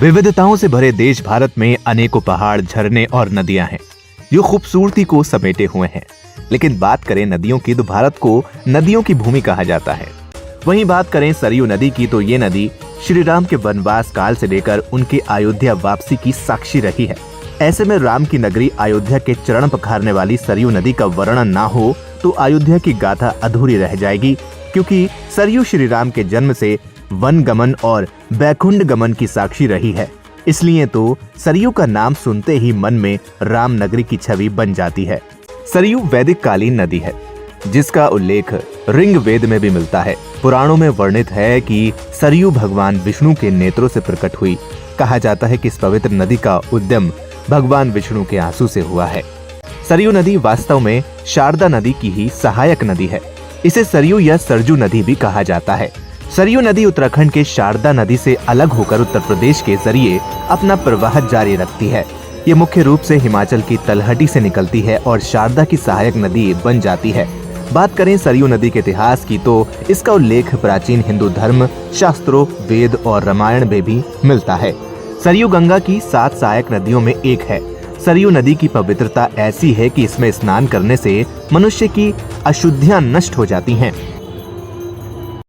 विविधताओं से भरे देश भारत में अनेकों पहाड़, झरने और नदियां हैं जो खूबसूरती को समेटे हुए हैं। लेकिन बात करें नदियों की तो भारत को नदियों की भूमि कहा जाता है। वहीं बात करें सरयू नदी की तो ये नदी श्री राम के वनवास काल से लेकर उनके अयोध्या वापसी की साक्षी रही है। ऐसे में राम की नगरी अयोध्या के चरण पखारने वाली सरयू नदी का वर्णन ना हो तो अयोध्या की गाथा अधूरी रह जाएगी, क्योंकि सरयू श्री राम के जन्म से वन गमन और बैकुंठ गमन की साक्षी रही है। इसलिए तो सरयू का नाम सुनते ही मन में राम नगरी की छवि बन जाती है। सरयू वैदिक कालीन नदी है जिसका उल्लेख ऋग वेद में भी मिलता है। पुराणों में वर्णित है कि सरयू भगवान विष्णु के नेत्रों से प्रकट हुई। कहा जाता है कि इस पवित्र नदी का उद्गम भगवान विष्णु के आंसू से हुआ है। सरयू नदी वास्तव में शारदा नदी की ही सहायक नदी है। इसे सरयू या सरजू नदी भी कहा जाता है। सरयू नदी उत्तराखंड के शारदा नदी से अलग होकर उत्तर प्रदेश के जरिए अपना प्रवाह जारी रखती है। ये मुख्य रूप से हिमाचल की तलहटी से निकलती है और शारदा की सहायक नदी बन जाती है। बात करें सरयू नदी के इतिहास की तो इसका उल्लेख प्राचीन हिंदू धर्म शास्त्रों, वेद और रामायण में भी मिलता है। सरयू गंगा की 7 सहायक नदियों में एक है। सरयू नदी की पवित्रता ऐसी है कि इसमें स्नान करने से मनुष्य की अशुद्धियां नष्ट हो जाती हैं।